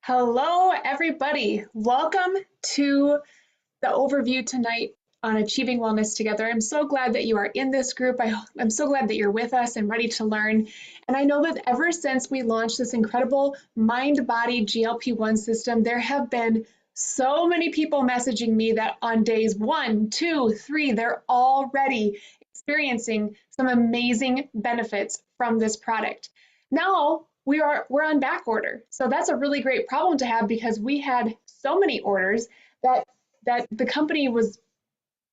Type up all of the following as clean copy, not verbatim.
Hello, everybody. Welcome to the overview tonight on Achieving Wellness Together. I'm so glad that you are in this group. I'm so glad that you're with us and ready to learn. And I know that ever since we launched this incredible mind-body GLP-1 system, there have been so many people messaging me that on days 1, 2, 3, they're already experiencing some amazing benefits from this product. Now, we're on back order. So that's a really great problem to have because we had so many orders that the company was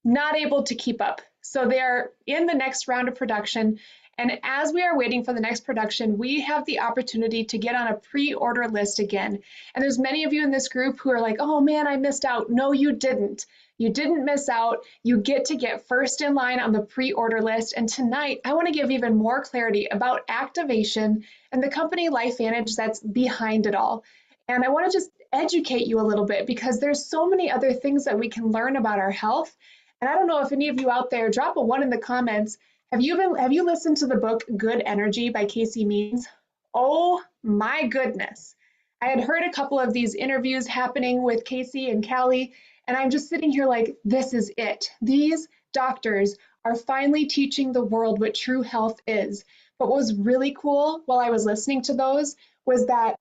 not able to keep up. So they're in the next round of production. And as we are waiting for the next production, we have the opportunity to get on a pre-order list again. And there's many of you in this group who are like, oh man, I missed out. No, you didn't. You didn't miss out. You get first in line on the pre-order list. And tonight, I want to give even more clarity about activation and the company LifeVantage that's behind it all. And I want to just educate you a little bit because there's so many other things that we can learn about our health. And I don't know if any of you out there, drop a 1 in the comments. Have you listened to the book Good Energy by Casey Means? Oh my goodness. I had heard a couple of these interviews happening with Casey and Callie, and I'm just sitting here like, this is it. These doctors are finally teaching the world what true health is. But what was really cool while I was listening to those was that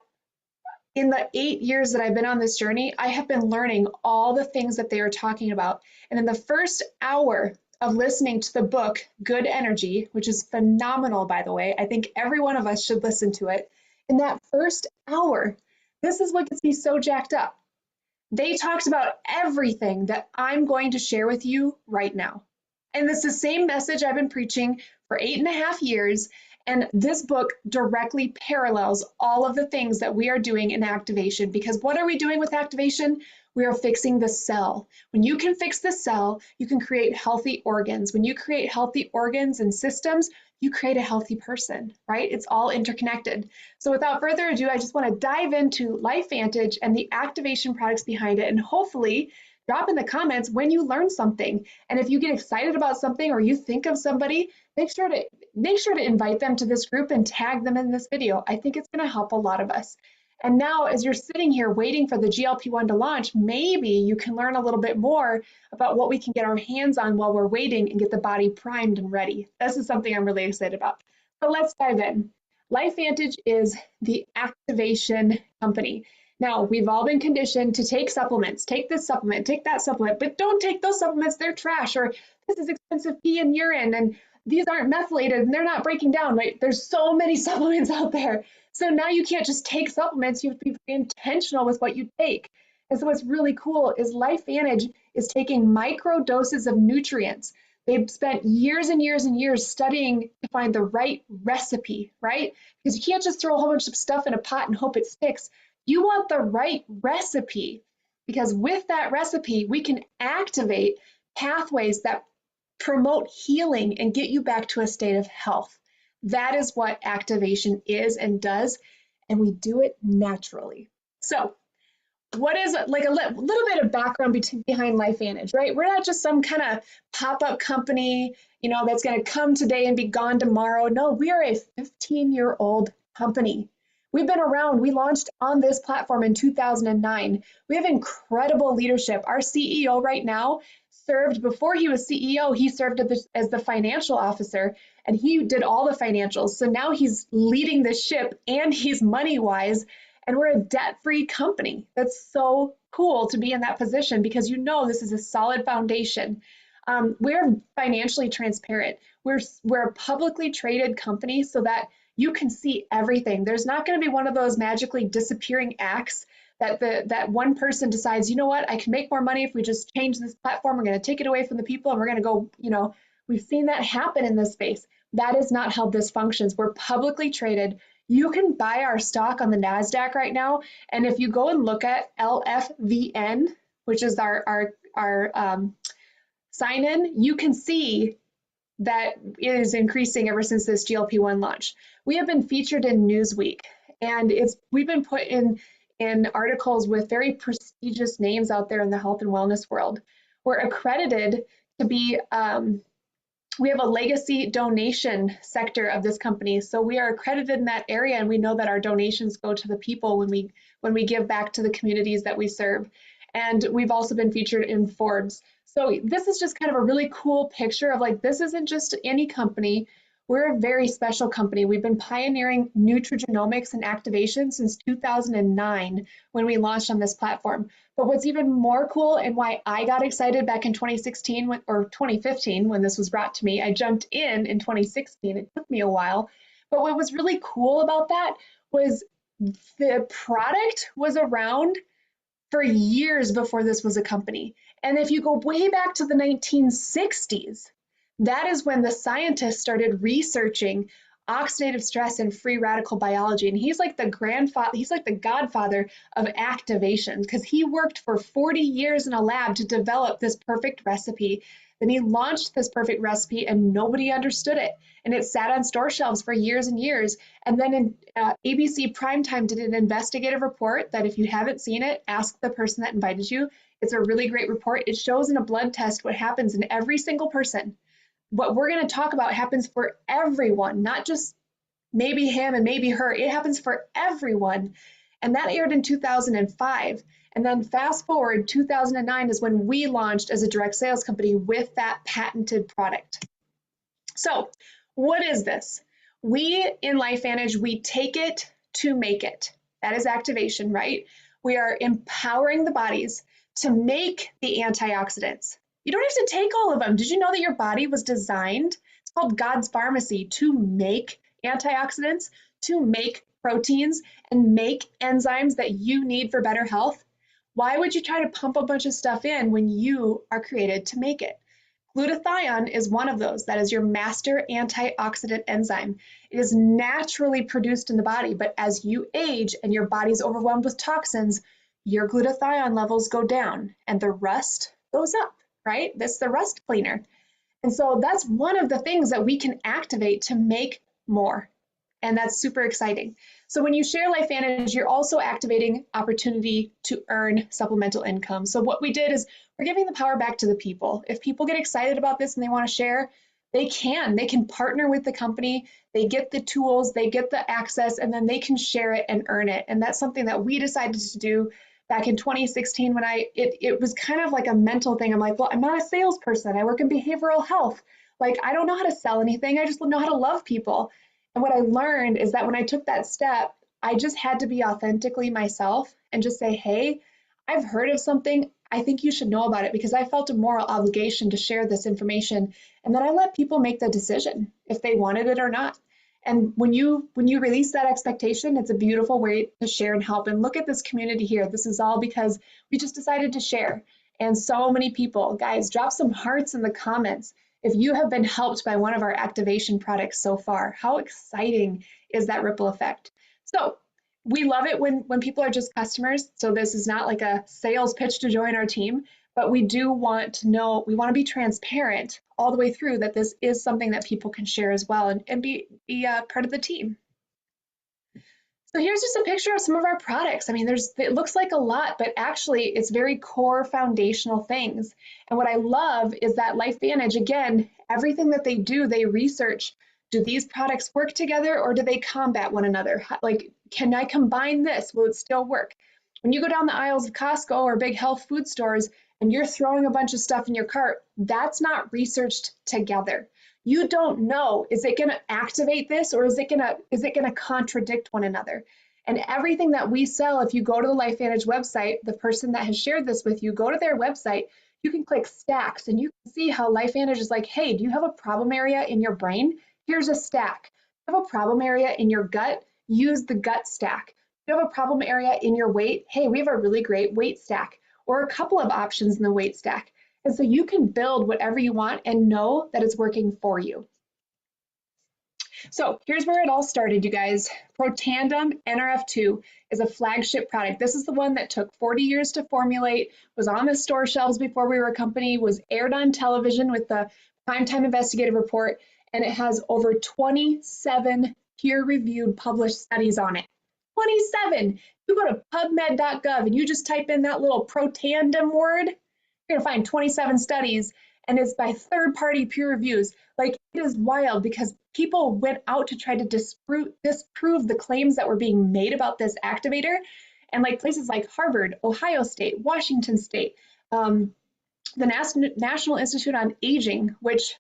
in the 8 years that I've been on this journey, I have been learning all the things that they are talking about. And in the first hour of listening to the book, Good Energy, which is phenomenal, by the way, I think every one of us should listen to it. In that first hour, this is what gets me so jacked up. They talked about everything that I'm going to share with you right now. And it's the same message I've been preaching for 8.5 years. And this book directly parallels all of the things that we are doing in activation, because what are we doing with activation? We are fixing the cell. When you can fix the cell, you can create healthy organs. When you create healthy organs and systems, you create a healthy person, right? It's all interconnected. So without further ado, I just want to dive into LifeVantage and the activation products behind it, and hopefully drop in the comments when you learn something. And if you get excited about something or you think of somebody, make sure to invite them to this group and tag them in this video. I think it's going to help a lot of us. And now, as you're sitting here waiting for the GLP-1 to launch, maybe you can learn a little bit more about what we can get our hands on while we're waiting and get the body primed and ready. This is something I'm really excited about. So let's dive in. LifeVantage is the activation company. Now, we've all been conditioned to take supplements, take this supplement, take that supplement, but don't take those supplements, they're trash, or this is expensive pee and urine, and these aren't methylated and they're not breaking down, right? There's so many supplements out there. So now you can't just take supplements, you have to be intentional with what you take. And so what's really cool is LifeVantage is taking micro doses of nutrients. They've spent years and years and years studying to find the right recipe, right? Because you can't just throw a whole bunch of stuff in a pot and hope it sticks. You want the right recipe, because with that recipe, we can activate pathways that promote healing and get you back to a state of health. That is what activation is and does, and we do it naturally. So what is like a little bit of background behind LifeVantage, right? We're not just some kind of pop-up company, that's going to come today and be gone tomorrow. No, we are a 15-year-old company. We've been around. We launched on this platform in 2009. We have incredible leadership. Our CEO right now served, before he was CEO, he served as the financial officer, and he did all the financials. So now he's leading the ship and he's money-wise, and we're a debt-free company. That's so cool to be in that position because this is a solid foundation. We're financially transparent. We're a publicly traded company so that you can see everything. There's not going to be one of those magically disappearing acts that one person decides, you know what, I can make more money if we just change this platform. We're going to take it away from the people and we're going to go, we've seen that happen in this space. That is not how this functions. We're publicly traded. You can buy our stock on the NASDAQ right now. And if you go and look at LFVN, which is our sign in, you can see that is increasing ever since this GLP-1 launch. We have been featured in Newsweek, and we've been put in articles with very prestigious names out there in the health and wellness world. We're accredited to be We have a legacy donation sector of this company. So we are accredited in that area, and we know that our donations go to the people when we give back to the communities that we serve. And we've also been featured in Forbes. So this is just kind of a really cool picture of like, this isn't just any company. We're a very special company. We've been pioneering nutrigenomics and activation since 2009 when we launched on this platform. But what's even more cool, and why I got excited back in 2016 or 2015 when this was brought to me, I jumped in 2016. It took me a while. But what was really cool about that was the product was around for years before this was a company. And if you go way back to the 1960s, that is when the scientists started researching oxidative stress and free radical biology. And he's like the godfather of activation, because he worked for 40 years in a lab to develop this perfect recipe. Then he launched this perfect recipe and nobody understood it. And it sat on store shelves for years and years. And then in ABC Primetime did an investigative report that if you haven't seen it, ask the person that invited you. It's a really great report. It shows in a blood test what happens in every single person. What we're going to talk about happens for everyone, not just maybe him and maybe her. It happens for everyone. And that aired in 2005. And then fast forward, 2009 is when we launched as a direct sales company with that patented product. So what is this? We in LifeVantage, we take it to make it. That is activation, right? We are empowering the bodies to make the antioxidants. You don't have to take all of them. Did you know that your body was designed? It's called God's pharmacy, to make antioxidants, to make proteins, and make enzymes that you need for better health. Why would you try to pump a bunch of stuff in when you are created to make it? Glutathione is one of those. That is your master antioxidant enzyme. It is naturally produced in the body, but as you age and your body's overwhelmed with toxins, your glutathione levels go down and the rust goes up, right? That's the rust cleaner. And so that's one of the things that we can activate to make more. And that's super exciting. So when you share LifeVantage, you're also activating opportunity to earn supplemental income. So what we did is we're giving the power back to the people. If people get excited about this and they want to share, they can partner with the company, they get the tools, they get the access, and then they can share it and earn it. And that's something that we decided to do back in 2016 when it was kind of like a mental thing. I'm like, well, I'm not a salesperson. I work in behavioral health. Like, I don't know how to sell anything. I just know how to love people. And what I learned is that when I took that step, I just had to be authentically myself and just say, hey, I've heard of something. I think you should know about it, because I felt a moral obligation to share this information. And then I let people make the decision if they wanted it or not. And when you release that expectation, it's a beautiful way to share and help. And look at this community here. This is all because we just decided to share. And so many people, guys, drop some hearts in the comments if you have been helped by one of our activation products so far. How exciting is that ripple effect? So we love it when people are just customers. So this is not like a sales pitch to join our team, but we do want to know, we want to be transparent all the way through that this is something that people can share as well and be part of the team. So here's just a picture of some of our products. I mean, it looks like a lot, but actually it's very core foundational things. And what I love is that LifeVantage, again, everything that they do, they research. Do these products work together or do they combat one another? Like, can I combine this? Will it still work? When you go down the aisles of Costco or big health food stores and you're throwing a bunch of stuff in your cart, that's not researched together. You don't know, is it going to activate this or is it going to contradict one another? And everything that we sell, if you go to the LifeVantage website, the person that has shared this with you, go to their website, you can click stacks and you can see how LifeVantage is like, hey, do you have a problem area in your brain? Here's a stack. Do you have a problem area in your gut? Use the gut stack. Do you have a problem area in your weight? Hey, we have a really great weight stack, or a couple of options in the weight stack. And so you can build whatever you want and know that it's working for you. So here's where it all started, you guys. Protandim NRF2 is a flagship product. This is the one that took 40 years to formulate, was on the store shelves before we were a company, was aired on television with the Primetime Investigative Report, and it has over 27 peer-reviewed published studies on it. 27! You go to pubmed.gov and you just type in that little Protandim word, you're going to find 27 studies, and it's by third-party peer reviews. Like, it is wild because people went out to try to disprove the claims that were being made about this activator. And like places like Harvard, Ohio State, Washington State, the National Institute on Aging, which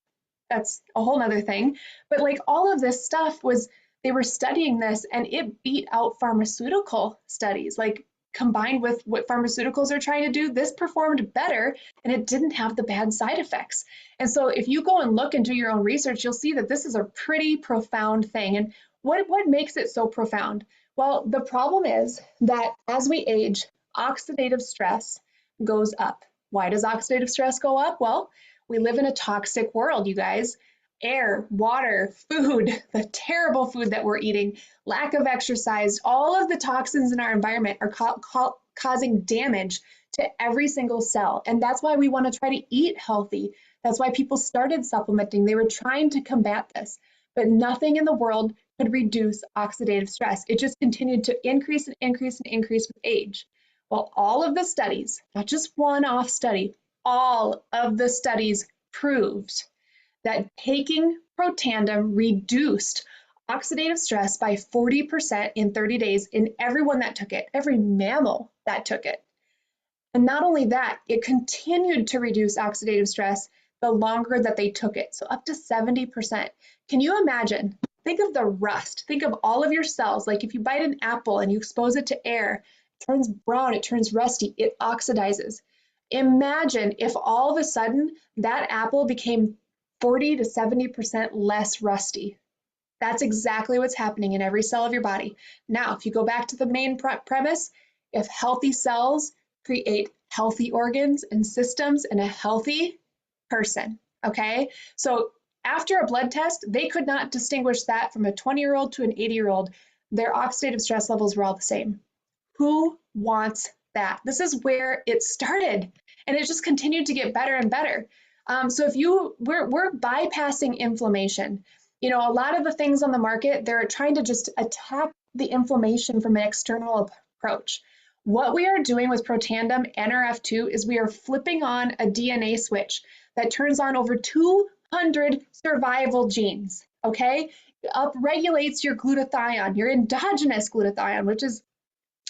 that's a whole nother thing. But like all of this stuff was, they were studying this and it beat out pharmaceutical studies. Like combined with what pharmaceuticals are trying to do, this performed better and it didn't have the bad side effects. And so if you go and look and do your own research, you'll see that this is a pretty profound thing. And what makes it so profound? Well, the problem is that as we age, oxidative stress goes up. Why does oxidative stress go up? Well, we live in a toxic world, you guys. Air, water, food, the terrible food that we're eating, lack of exercise, all of the toxins in our environment are causing damage to every single cell. And that's why we want to try to eat healthy. That's why people started supplementing. They were trying to combat this, but nothing in the world could reduce oxidative stress. It just continued to increase and increase and increase with age. Well, all of the studies, not just one-off study, all of the studies proved that taking Protandim reduced oxidative stress by 40% in 30 days in everyone that took it, every mammal that took it. And not only that, it continued to reduce oxidative stress the longer that they took it, so up to 70%. Can you imagine? Think of the rust. Think of all of your cells. Like if you bite an apple and you expose it to air, it turns brown, it turns rusty, it oxidizes. Imagine if all of a sudden that apple became 40 to 70% less rusty. That's exactly what's happening in every cell of your body. Now, if you go back to the main premise, if healthy cells create healthy organs and systems in a healthy person, okay? So after a blood test, they could not distinguish that from a 20-year-old to an 80-year-old. Their oxidative stress levels were all the same. Who wants that? This is where it started, and it just continued to get better and better. So if we're bypassing inflammation. You know, a lot of the things on the market, they're trying to just attack the inflammation from an external approach. What we are doing with Protandim NRF2 is we are flipping on a DNA switch that turns on over 200 survival genes, okay? It upregulates your glutathione, your endogenous glutathione, which is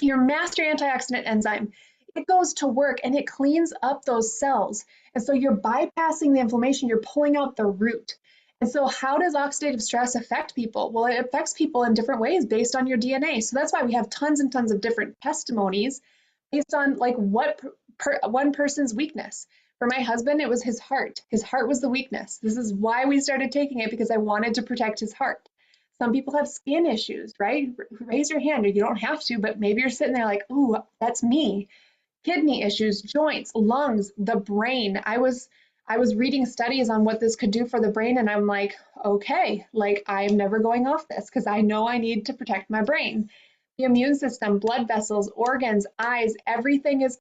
your master antioxidant enzyme. It goes to work and it cleans up those cells. And so you're bypassing the inflammation, you're pulling out the root. And so how does oxidative stress affect people? Well, it affects people in different ways based on your DNA. So that's why we have tons and tons of different testimonies based on like what one person's weakness. For my husband, it was his heart. His heart was the weakness. This is why we started taking it, because I wanted to protect his heart. Some people have skin issues, right? Raise your hand, or you don't have to, but maybe you're sitting there like, ooh, that's me. Kidney issues, joints, lungs, the brain. I was reading studies on what this could do for the brain, and I'm like, okay, like I am never going off this because I know I need to protect my brain. The immune system, blood vessels, organs, eyes, everything is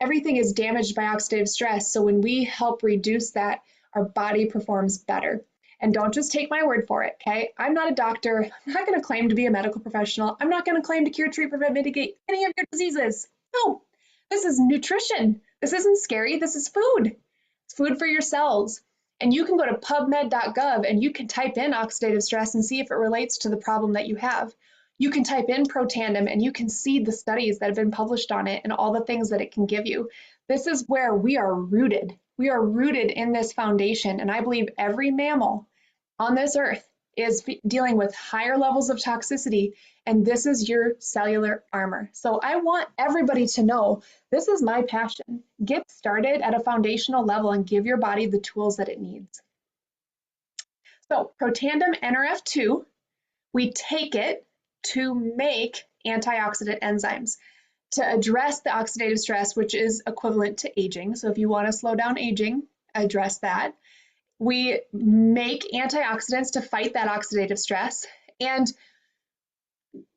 everything is damaged by oxidative stress. So when we help reduce that, our body performs better. And don't just take my word for it, okay? I'm not a doctor. I'm not going to claim to be a medical professional. I'm not going to claim to cure, treat, prevent, mitigate any of your diseases. No, this is nutrition. This isn't scary. This is food. It's food for your cells. And you can go to pubmed.gov and you can type in oxidative stress and see if it relates to the problem that you have. You can type in Protandim and you can see the studies that have been published on it and all the things that it can give you. This is where we are rooted. We are rooted in this foundation. And I believe every mammal on this earth is dealing with higher levels of toxicity, and this is your cellular armor. So I want everybody to know this is my passion. Get started at a foundational level and give your body the tools that it needs. So Protandim NRF2, we take it to make antioxidant enzymes to address the oxidative stress, which is equivalent to aging. So if you want to slow down aging, address that. We make antioxidants to fight that oxidative stress. And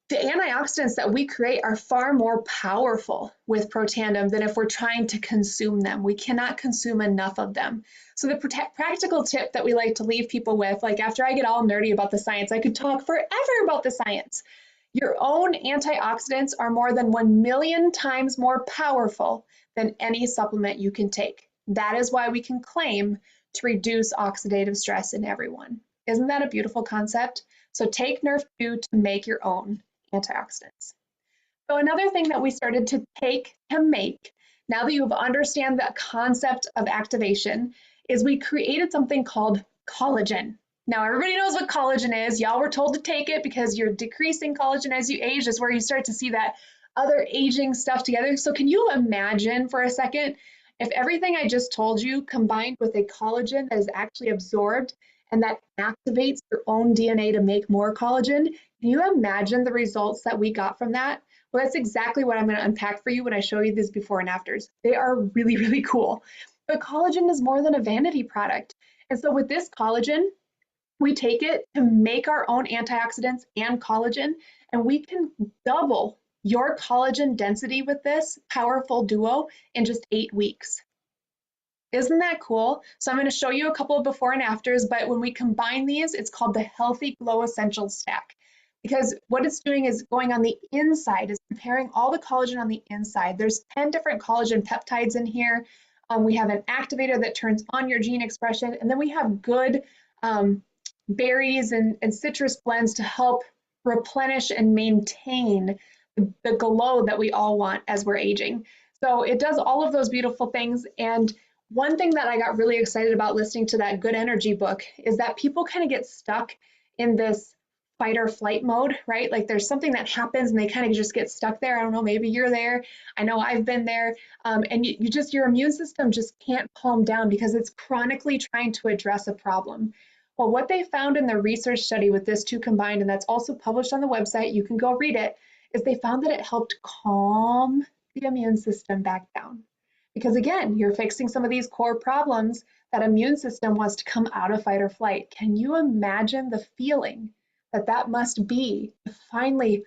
the antioxidants that we create are far more powerful with Protandim than if we're trying to consume them. We cannot consume enough of them. So the practical tip that we like to leave people with, like after I get all nerdy about the science, I could talk forever about the science. Your own antioxidants are more than 1 million times more powerful than any supplement you can take. That is why we can claim to reduce oxidative stress in everyone. Isn't that a beautiful concept? So take Nerf2 to make your own antioxidants. So another thing that we started to take to make, now that you understand the concept of activation, is we created something called collagen. Now everybody knows what collagen is. Y'all were told to take it because you're decreasing collagen as you age. Is where you start to see that other aging stuff together. So can you imagine for a second if everything I just told you combined with a collagen that is actually absorbed and that activates your own DNA to make more collagen? Can you imagine the results that we got from that? Well, that's exactly what I'm going to unpack for you when I show you these before and afters. They are really, really cool. But collagen is more than a vanity product. And so with this collagen, we take it to make our own antioxidants and collagen, and we can double your collagen density with this powerful duo in just 8 weeks. Isn't that cool? So I'm going to show you a couple of before and afters, but when we combine these, it's called the Healthy Glow Essentials Stack. Because what it's doing is going on the inside, is preparing all the collagen on the inside. There's 10 different collagen peptides in here. We have an activator that turns on your gene expression, and then we have good berries and citrus blends to help replenish and maintain the glow that we all want as we're aging. So it does all of those beautiful things. And one thing that I got really excited about listening to that Good Energy book is that people kind of get stuck in this fight or flight mode, right? Like there's something that happens and they kind of just get stuck there. I don't know, maybe you're there. I know I've been there. And your immune system just can't calm down because it's chronically trying to address a problem. Well, what they found in the research study with this two combined, and that's also published on the website, you can go read it, is they found that it helped calm the immune system back down. Because again, you're fixing some of these core problems that immune system wants to come out of fight or flight. Can you imagine the feeling that that must be to finally,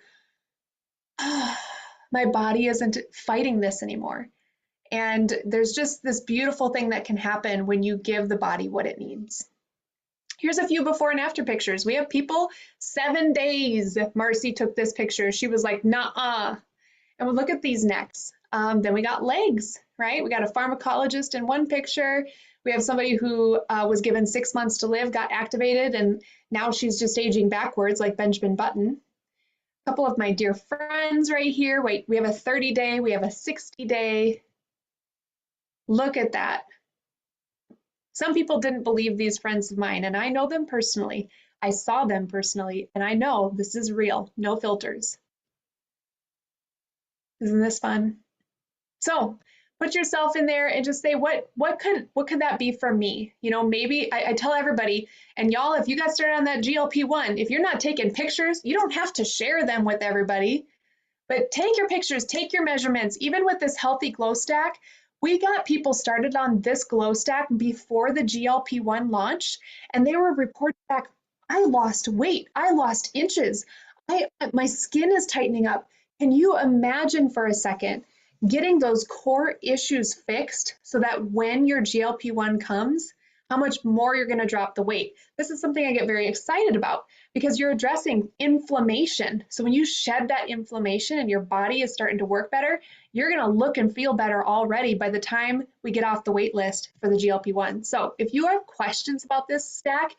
my body isn't fighting this anymore. And there's just this beautiful thing that can happen when you give the body what it needs. Here's a few before and after pictures. We have people 7 days. Marcy took this picture. She was like, nah. And we'll look at these next. Then we got legs, right? We got a pharmacologist in one picture. We have somebody who was given 6 months to live, got activated, and now she's just aging backwards like Benjamin Button. A couple of my dear friends right here. Wait, we have a 30-day, we have a 60-day. Look at that. Some people didn't believe these friends of mine, and I know them personally. I saw them personally, and I know this is real, no filters. Isn't this fun? So put yourself in there and just say, what could that be for me? You know, maybe I tell everybody, and y'all, if you got started on that GLP-1, if you're not taking pictures, you don't have to share them with everybody, but take your pictures, take your measurements. Even with this Healthy Glow Stack, we got people started on this glow stack before the GLP-1 launched, and they were reporting back, I lost weight, I lost inches, my skin is tightening up. Can you imagine for a second getting those core issues fixed so that when your GLP-1 comes, how much more you're going to drop the weight? This is something I get very excited about because you're addressing inflammation. So when you shed that inflammation and your body is starting to work better, you're going to look and feel better already by the time we get off the wait list for the GLP-1. So if you have questions about this stack,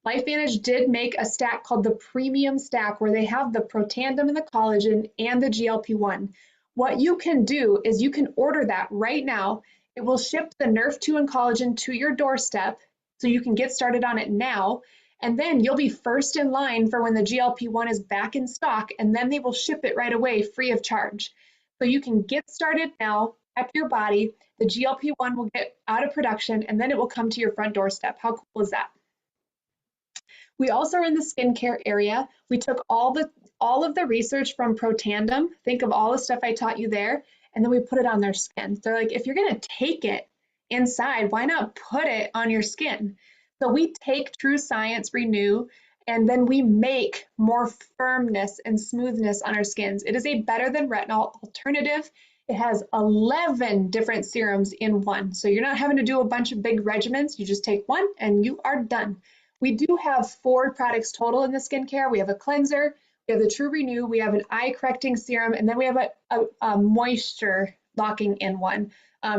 LifeVantage did make a stack called the Premium Stack where they have the Protandim and the collagen and the GLP-1. What you can do is you can order that right now. It will ship the Nerf2 and collagen to your doorstep so you can get started on it now. And then you'll be first in line for when the GLP-1 is back in stock, and then they will ship it right away free of charge. So you can get started now at your body. The GLP-1 will get out of production, and then it will come to your front doorstep. How cool is that? We also are in the skincare area. We took all of the research from Protandim. Think of all the stuff I taught you there, and then we put it on their skin. They're like, if you're going to take it inside, why not put it on your skin? So we take True Science Renew, and then we make more firmness and smoothness on our skins. It is a better than retinol alternative. It has 11 different serums in one. So you're not having to do a bunch of big regimens. You just take one and you are done. We do have 4 products total in the skincare. We have a cleanser, we have the True Renew, we have an eye correcting serum, and then we have a moisture locking in one.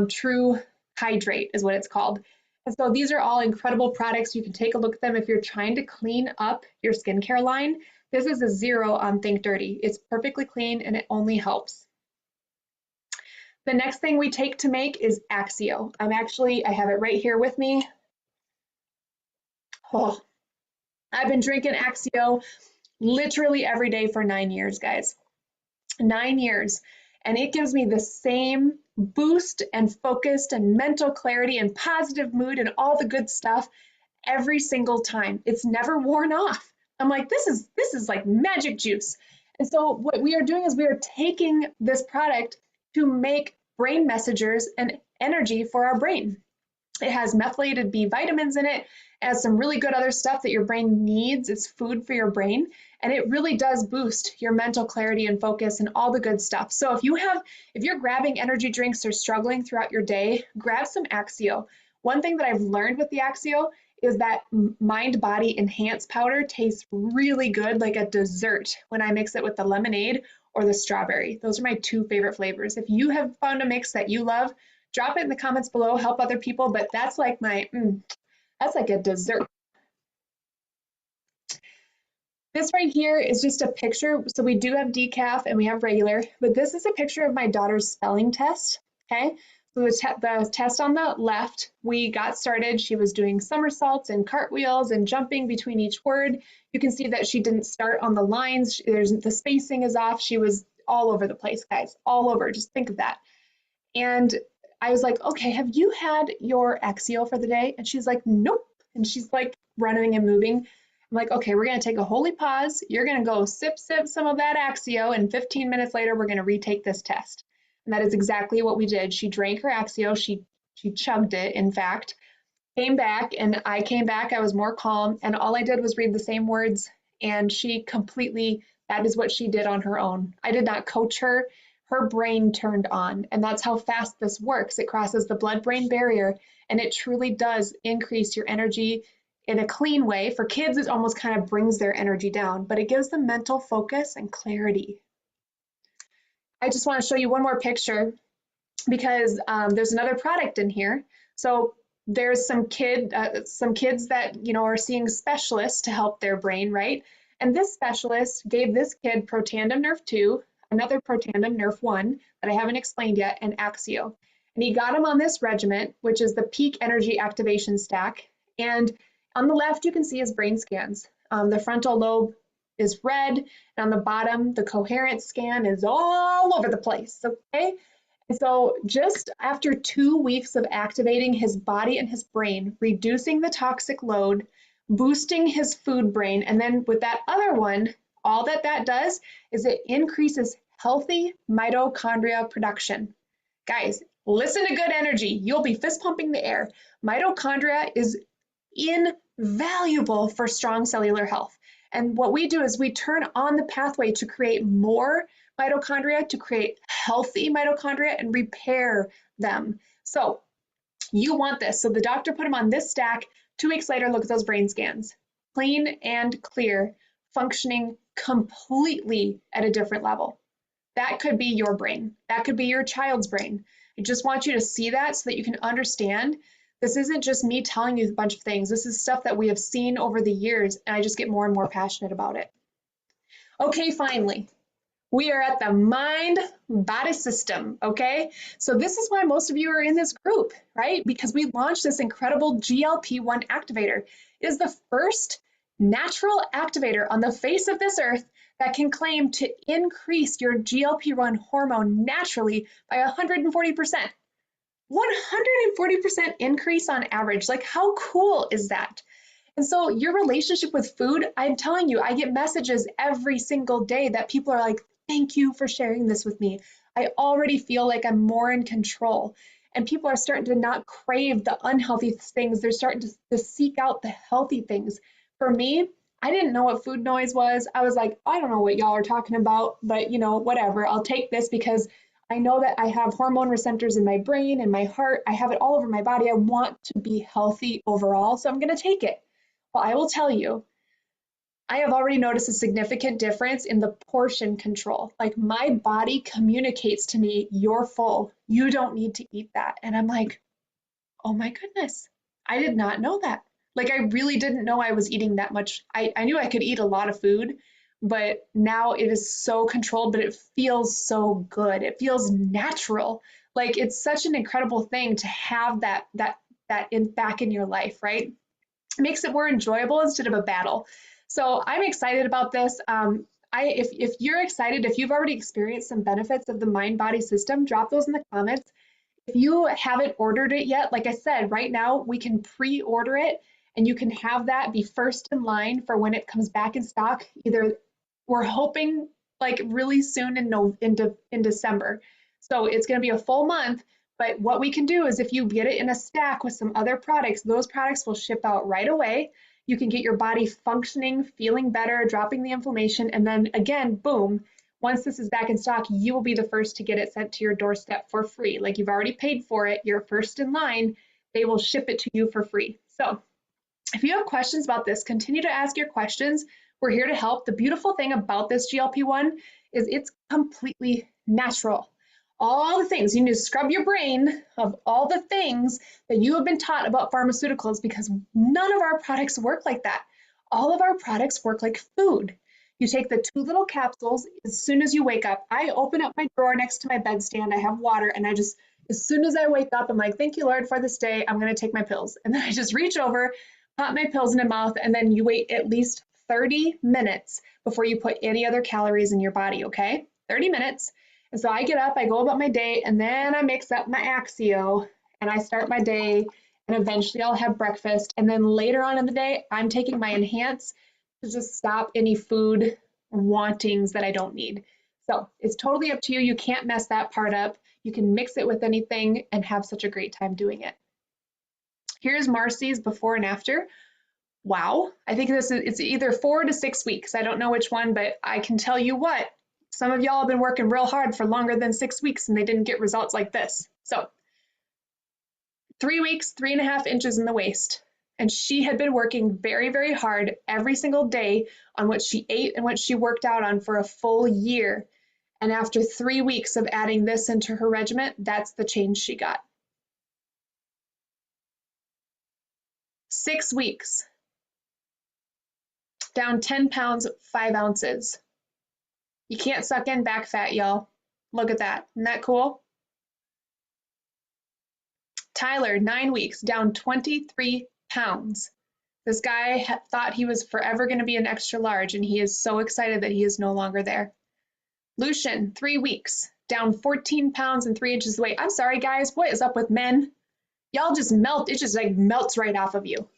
True Hydrate is what it's called. And so these are all incredible products. You can take a look at them if you're trying to clean up your skincare line. This is a 0 on Think Dirty. It's perfectly clean and it only helps. The next thing we take to make is Axio. I have it right here with me. Oh, I've been drinking Axio literally every day for 9 years, guys. 9 years. And it gives me the same boost and focused and mental clarity and positive mood and all the good stuff every single time. It's never worn off. I'm like, this is like magic juice. And so what we are doing is we are taking this product to make brain messengers and energy for our brain. It has methylated B vitamins in it. It has some really good other stuff that your brain needs. It's food for your brain. And it really does boost your mental clarity and focus and all the good stuff. So if you're grabbing energy drinks or struggling throughout your day, grab some Axio. One thing that I've learned with the Axio is that Mind Body Enhance powder tastes really good, like a dessert, when I mix it with the lemonade or the strawberry. Those are my 2 favorite flavors. If you have found a mix that you love, drop it in the comments below, help other people, but that's like that's like a dessert. This right here is just a picture. So we do have decaf and we have regular, but this is a picture of my daughter's spelling test, okay? So the test on the left, we got started. She was doing somersaults and cartwheels and jumping between each word. You can see that she didn't start on the lines. The spacing is off. She was all over the place, guys, all over. Just think of that. And I was like, okay, have you had your Axio for the day? And she's like, nope. And she's like running and moving. I'm like, okay, we're going to take a holy pause. You're going to go sip some of that Axio. And 15 minutes later, we're going to retake this test. And that is exactly what we did. She drank her Axio. She chugged it, in fact, came back, and I came back. I was more calm. And all I did was read the same words. And that is what she did on her own. I did not coach her. Her brain turned on, and that's how fast this works. It crosses the blood-brain barrier, and it truly does increase your energy in a clean way. For kids, it almost kind of brings their energy down, but it gives them mental focus and clarity. I just want to show you one more picture because there's another product in here. So there's some kids that are seeing specialists to help their brain, right? And this specialist gave this kid Protandim Nerf 2, another Protandim Nerf 1 that I haven't explained yet, and Axio. And he got him on this regimen, which is the Peak Energy Activation Stack. And on the left, you can see his brain scans. The frontal lobe is red, and on the bottom, the coherent scan is all over the place, okay? And so just after 2 weeks of activating his body and his brain, reducing the toxic load, boosting his food brain, and then with that other one, all that does is it increases healthy mitochondria production. Guys, listen to good energy. You'll be fist pumping the air. Mitochondria is invaluable for strong cellular health. And what we do is we turn on the pathway to create more mitochondria, to create healthy mitochondria and repair them. So you want this. So the doctor put him on this stack. 2 weeks later, look at those brain scans. Clean and clear, functioning completely at a different level. That could be your brain. That could be your child's brain. I just want you to see that so that you can understand this isn't just me telling you a bunch of things. This is stuff that we have seen over the years, and I just get more and more passionate about it. Okay, finally, we are at the mind body system, okay? So this is why most of you are in this group, right? Because we launched this incredible GLP-1 activator. It is the first natural activator on the face of this earth that can claim to increase your GLP-1 hormone naturally by 140%. 140% increase on average. Like, how cool is that? And so your relationship with food, I'm telling you, I get messages every single day that people are like, thank you for sharing this with me. I already feel like I'm more in control. And people are starting to not crave the unhealthy things. They're starting to seek out the healthy things. For me, I didn't know what food noise was. I was like, I don't know what y'all are talking about, but whatever. I'll take this because I know that I have hormone receptors in my brain and my heart. I have it all over my body. I want to be healthy overall, so I'm going to take it. Well, I will tell you, I have already noticed a significant difference in the portion control. Like, my body communicates to me, you're full. You don't need to eat that. And I'm like, oh my goodness, I did not know that. Like, I really didn't know I was eating that much. I knew I could eat a lot of food, but now it is so controlled, but it feels so good. It feels natural. Like, it's such an incredible thing to have that in back in your life, right? It makes it more enjoyable instead of a battle. So I'm excited about this. If you're excited, if you've already experienced some benefits of the mind body system, drop those in the comments. If you haven't ordered it yet, like I said, right now we can pre-order it and you can have that be first in line for when it comes back in stock. Either we're hoping like really soon in December. So it's going to be a full month, but what we can do is if you get it in a stack with some other products, those products will ship out right away. You can get your body functioning, feeling better, dropping the inflammation, and then again, boom, once this is back in stock, you will be the first to get it sent to your doorstep for free. Like you've already paid for it, you're first in line, they will ship it to you for free. So if you have questions about this, continue to ask your questions. We're here to help. The beautiful thing about this GLP-1 is it's completely natural. All the things, you need to scrub your brain of all the things that you have been taught about pharmaceuticals because none of our products work like that. All of our products work like food. You take the 2 little capsules as soon as you wake up. I open up my drawer next to my bedstand. I have water and I just, as soon as I wake up, I'm like, thank you, Lord, for this day. I'm going to take my pills. And then I just reach over, pop my pills in my mouth, and then you wait at least 30 minutes before you put any other calories in your body, okay? 30 minutes. And so I get up, I go about my day, and then I mix up my Axio and I start my day, and eventually I'll have breakfast. And then later on in the day, I'm taking my Enhance to just stop any food wantings that I don't need. So it's totally up to you. You can't mess that part up. You can mix it with anything and have such a great time doing it. Here's Marcy's before and after. Wow, I think it's either 4 to 6 weeks. I don't know which one, but I can tell you what, some of y'all have been working real hard for longer than 6 weeks and they didn't get results like this. So 3 weeks, 3.5 inches in the waist. And she had been working very, very hard every single day on what she ate and what she worked out on for a full year. And after 3 weeks of adding this into her regimen, that's the change she got. 6 weeks, down 10 pounds, 5 ounces. You can't suck in back fat, y'all. Look at that. Isn't that cool? Tyler, 9 weeks, down 23 pounds. This guy thought he was forever going to be an extra large, and he is so excited that he is no longer there. Lucian, 3 weeks, down 14 pounds and 3 inches weight. I'm sorry, guys. What is up with men? Y'all just melt. It just like melts right off of you.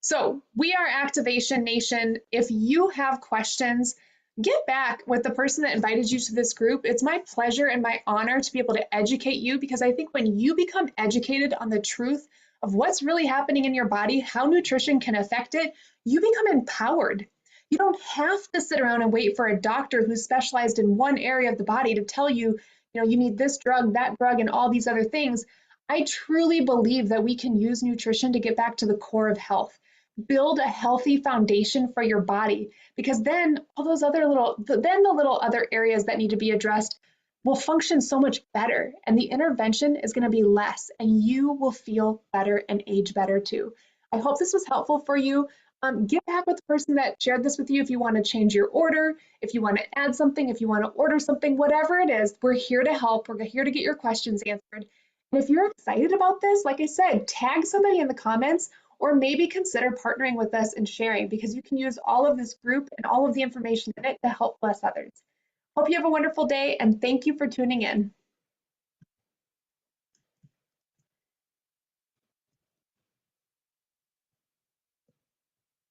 So we are Activation Nation. If you have questions, get back with the person that invited you to this group. It's my pleasure and my honor to be able to educate you, because I think when you become educated on the truth of what's really happening in your body, how nutrition can affect it, you become empowered. You don't have to sit around and wait for a doctor who's specialized in one area of the body to tell you, you need this drug, that drug, and all these other things. I truly believe that we can use nutrition to get back to the core of health. Build a healthy foundation for your body, because then all those other the little other areas that need to be addressed will function so much better, and the intervention is going to be less, and you will feel better and age better too. I hope this was helpful for you. Get back with the person that shared this with you if you want to change your order, if you want to add something, if you want to order something, whatever it is. We're here to help. We're here to get your questions answered. And if you're excited about this, like I said, tag somebody in the comments, or maybe consider partnering with us and sharing, because you can use all of this group and all of the information in it to help bless others. Hope you have a wonderful day, and thank you for tuning in.